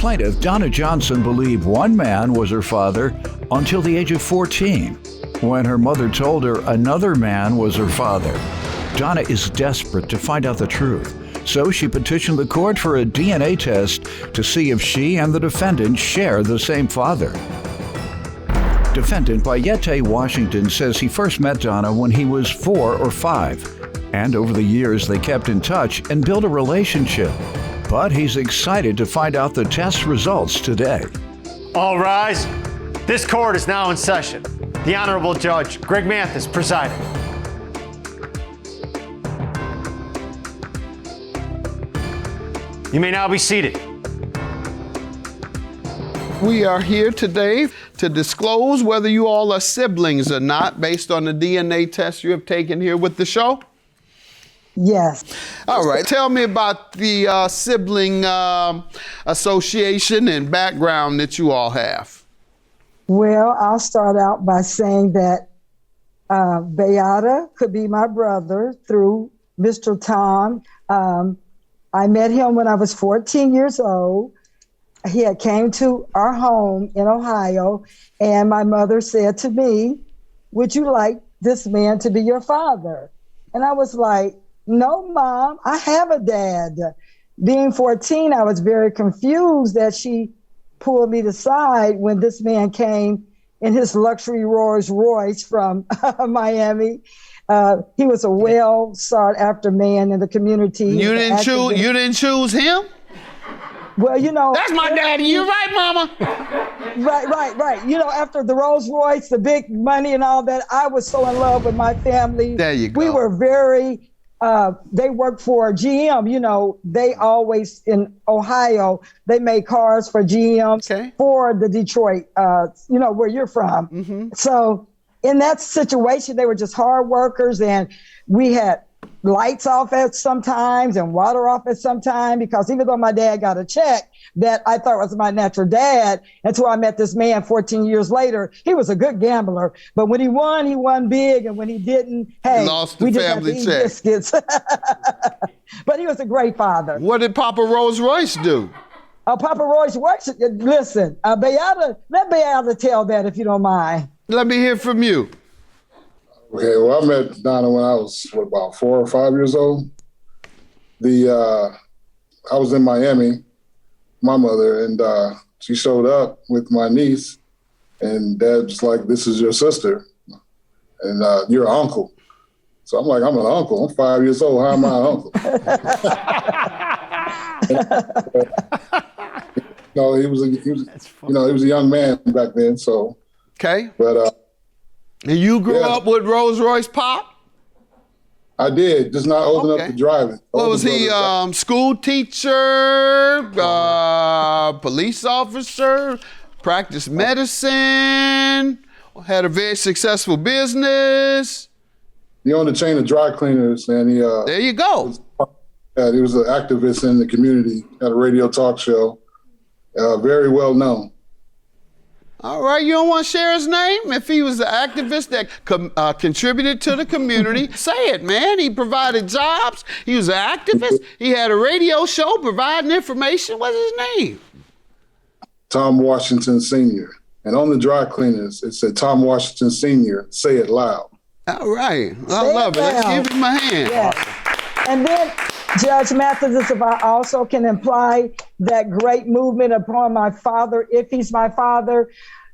plaintiff, Donna Johnson, believed one man was her father until the age of 14, when her mother told her another man was her father. Donna is desperate to find out the truth, so she petitioned the court for a DNA test to see if she and the defendant share the same father. Defendant Bayete Washington says he first met Donna when he was 4 or 5, and over the years they kept in touch and built a relationship. But he's excited to find out the test results today. All rise. This court is now in session. The Honorable Judge Greg Mathis presiding. You may now be seated. We are here today to disclose whether you all are siblings or not based on the DNA test you have taken here with the show. Yes. All right. Tell me about the sibling association and background that you all have. Well, I'll start out by saying that Bayete could be my brother through Mr. Tom. I met him when I was 14 years old. He had came to our home in Ohio, and my mother said to me, "Would you like this man to be your father?" And I was like, "No, Mom, I have a dad." Being 14, I was very confused that she pulled me aside when this man came in his luxury Rolls Royce from Miami. He was a well sought after man in the community. You didn't choose him? Well, you know. That's my daddy. You're right, Mama. Right. You know, after the Rolls Royce, the big money and all that, I was so in love with my family. There you go. We were very, they worked for GM. You know, they always, in Ohio, they made cars for GM, for the Detroit, you know, where you're from. Mm-hmm. So in that situation, they were just hard workers, and we had lights off at sometimes and water off at some time, because even though my dad got a check that I thought was my natural dad, until I met this man 14 years later. He was a good gambler, but when he won big, and when he didn't, hey, lost the we just family had to eat check. biscuits. But he was a great father. What did Papa Rolls Royce do? Papa Rolls Royce, listen, Bayete, let Bayete tell that if you don't mind. Let me hear from you. Okay, well, I met Donna when I was, about 4 or 5 years old. I was in Miami, my mother, and she showed up with my niece, and Dad was like, "This is your sister, and you're an uncle." So I'm like, "I'm an uncle. I'm 5 years old. How am I an uncle?" No, he was a young man back then. So okay, but. And you grew up with Rolls Royce Pop? I did, just not old enough to drive it. What was he, school teacher, police officer, practiced medicine, had a very successful business? He owned a chain of dry cleaners, and he... there you go. He was an activist in the community, had a radio talk show, very well known. All right, you don't want to share his name? If he was an activist that contributed to the community, say it, man. He provided jobs. He was an activist. He had a radio show providing information. What's his name? Tom Washington Sr. And on the dry cleaners, it said, "Tom Washington Sr., say it loud." All right. I love it. Let's give him a hand. Yes. And then, Judge Mathis, if I also can imply that great movement upon my father, if he's my father,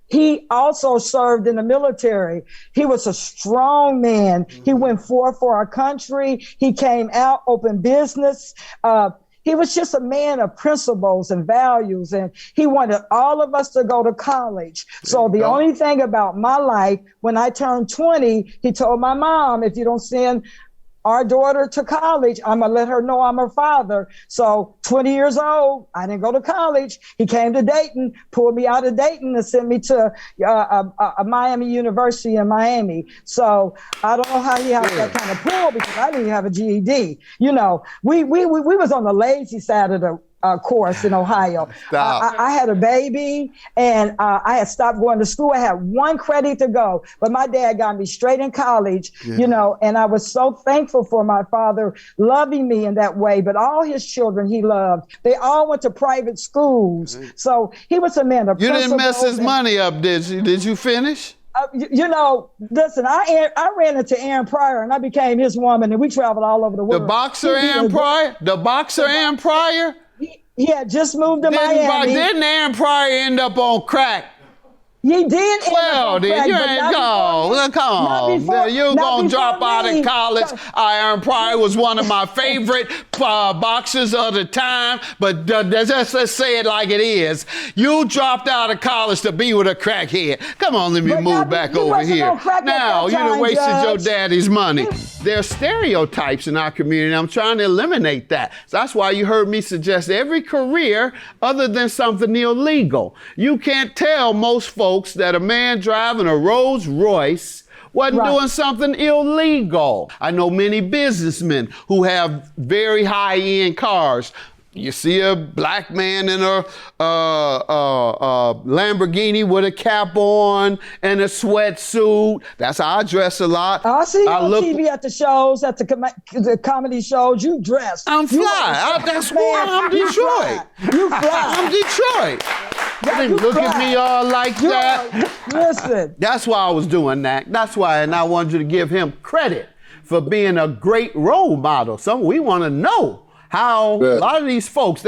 he also served in the military. He was a strong man. He went forth for our country. He came out, opened business. He was just a man of principles and values, and he wanted all of us to go to college. So the only thing about my life, when I turned 20, he told my mom, "If you don't send our daughter to college, I'm gonna let her know I'm her father." So 20 years old, I didn't go to college. He came to Dayton, pulled me out of Dayton and sent me to a Miami University in Miami. So I don't know how he had that kind of pull, because I didn't have a GED. You know, we was on the lazy side of course in Ohio. I had a baby, and I had stopped going to school. I had one credit to go, but my dad got me straight in college, you know, and I was so thankful for my father loving me in that way. But all his children he loved. They all went to private schools. So he was a man of You didn't mess his principles. money up, did you? Did you finish? You know, listen, I ran into Aaron Pryor, and I became his woman, and we traveled all over the world. The boxer Aaron Pryor? The boxer Aaron Pryor? He had just moved to Miami. Didn't Aaron Pryor end up on crack? He did. Well, then you ain't go. Come on. You're going to drop out of college. Aaron Pryor was one of my favorite boxers of the time, but let's say it like it is. You dropped out of college to be with a crackhead. Come on, let me move back over here. Now, you done wasted your daddy's money. There are stereotypes in our community, and I'm trying to eliminate that. So that's why you heard me suggest every career other than something illegal. You can't tell most folks that a man driving a Rolls Royce wasn't doing something illegal. I know many businessmen who have very high-end cars. You see a black man in a Lamborghini with a cap on and a sweatsuit. That's how I dress a lot. I see you on TV at the shows, at the comedy shows. You dress. I'm fly. That's why I'm Detroit. You fly. I'm Detroit. You didn't look at me all like that. Listen. That's why I was doing that. That's why, and I wanted you to give him credit for being a great role model. We want to know how a lot of these folks,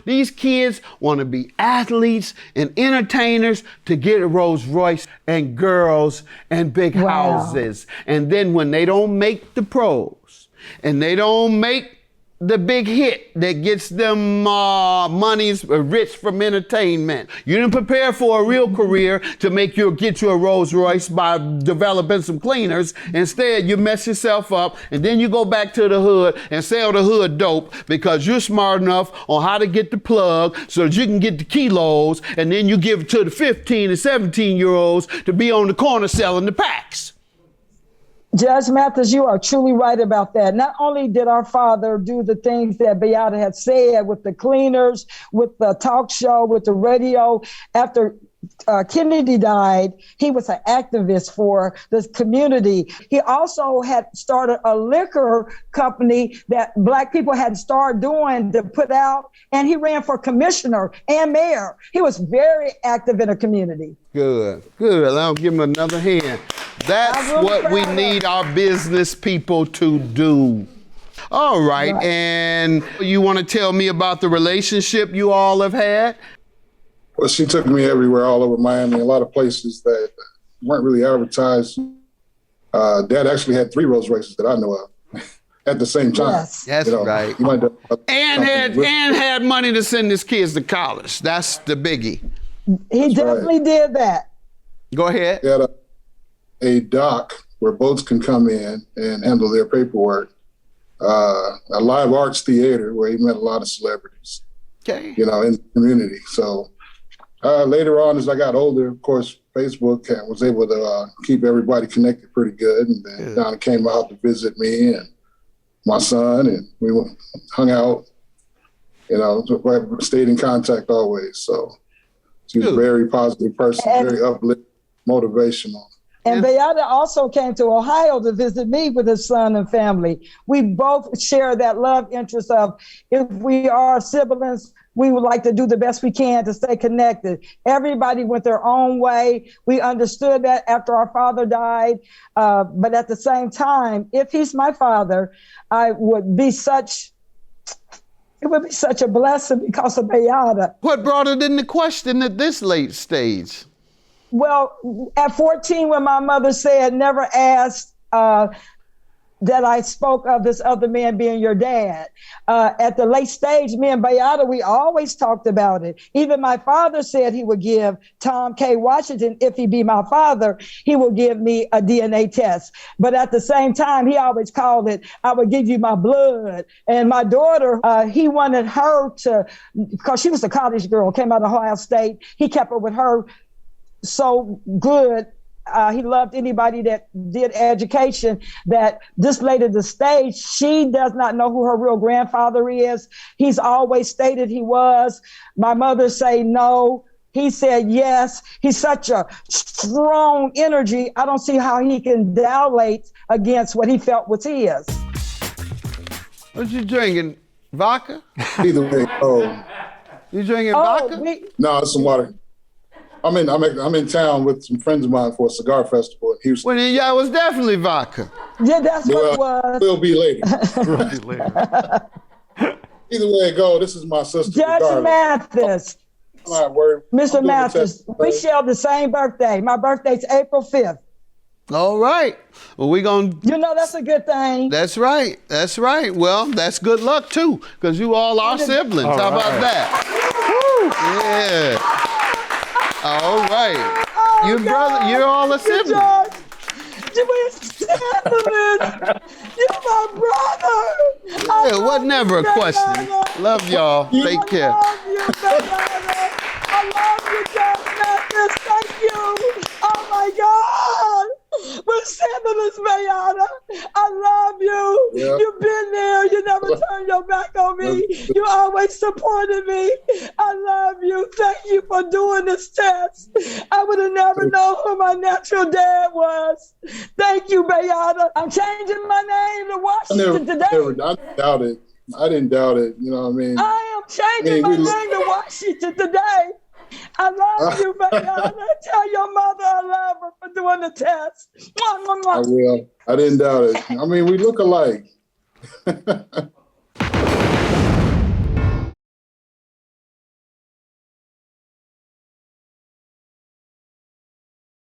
these kids want to be athletes and entertainers to get a Rolls Royce and girls and big houses. And then when they don't make the pros and they don't make the big hit that gets them monies rich from entertainment. You didn't prepare for a real career to get you a Rolls Royce by developing some cleaners. Instead, you mess yourself up, and then you go back to the hood and sell the hood dope because you're smart enough on how to get the plug so that you can get the kilos, and then you give it to the 15 and 17-year-olds to be on the corner selling the packs. Judge Mathis, you are truly right about that. Not only did our father do the things that BAYETE had said with the cleaners, with the talk show, with the radio, after Kennedy died, he was an activist for the community. He also had started a liquor company that Black people had started doing to put out, and he ran for commissioner and mayor. He was very active in the community. Good. I'll give him another hand. That's what we need our business people to do. All right. And you want to tell me about the relationship you all have had? Well, she took me everywhere, all over Miami, a lot of places that weren't really advertised. Dad actually had 3 Rolls Royces that I know of at the same time. Yes. That's right. And had money to send his kids to college. That's the biggie. He definitely did that. Go ahead. He had a dock where boats can come in and handle their paperwork. A live arts theater where he met a lot of celebrities, in the community. So later on, as I got older, of course, Facebook was able to keep everybody connected pretty good. And then Donna came out to visit me and my son, and we hung out, stayed in contact always. So she's a very positive person, very uplifting, motivational. And BAYETE also came to Ohio to visit me with his son and family. We both share that love interest of, if we are siblings, we would like to do the best we can to stay connected. Everybody went their own way. We understood that after our father died. But at the same time, if he's my father, it would be such a blessing because of BAYETE. What brought it into question at this late stage? Well, at 14, when my mother said, never asked that I spoke of this other man being your dad. At the late stage, me and BAYETE, we always talked about it. Even my father said he would give Tom K. Washington, if he be my father, he will give me a DNA test. But at the same time, he always called it, I would give you my blood. And my daughter, he wanted her to, because she was a college girl, came out of Ohio State. He kept her with her so good he loved anybody that did education, that displayed the stage. She does not know who her real grandfather is. He's always stated he was. My mother say no. He said yes. He's such a strong energy. I don't see how he can dilate against what he felt was his. What you drinking? Vodka? Either way, You drinking vodka? no, it's some water. I'm in town with some friends of mine for a cigar festival in Houston. Well, then, yeah, it was definitely vodka. Yeah, that's what it was. We'll be later. Either way it go, this is my sister. Judge Mathis. I'm not worried. Mr. Mathis, we share the same birthday. My birthday's April 5th. All right. Well, we're going to... You know, that's a good thing. That's right. That's right. Well, that's good luck, too, because you all are siblings. All How right. about that? Yeah. All right. Oh, God. You're all a sibling. Judge. You're my brother. Yeah, was never a question. Love y'all. Take care. I love you, Bayana. I love you, Judge Mathis. Thank you. Oh, my God. We're siblings, Bayana. I love you. Yep. You've been there. You never turned your back on me. You always supported me. I love you. Thank you for doing this test. I would have never known who my natural dad was. Thank you, Bayana. I'm changing my name to Washington today. I didn't doubt it. You know what I mean? I am changing my name to Washington today. I love you, Bayana. Tell your mother I love her for doing the test. Mwah, mwah, mwah. I will. I didn't doubt it. I mean, we look alike.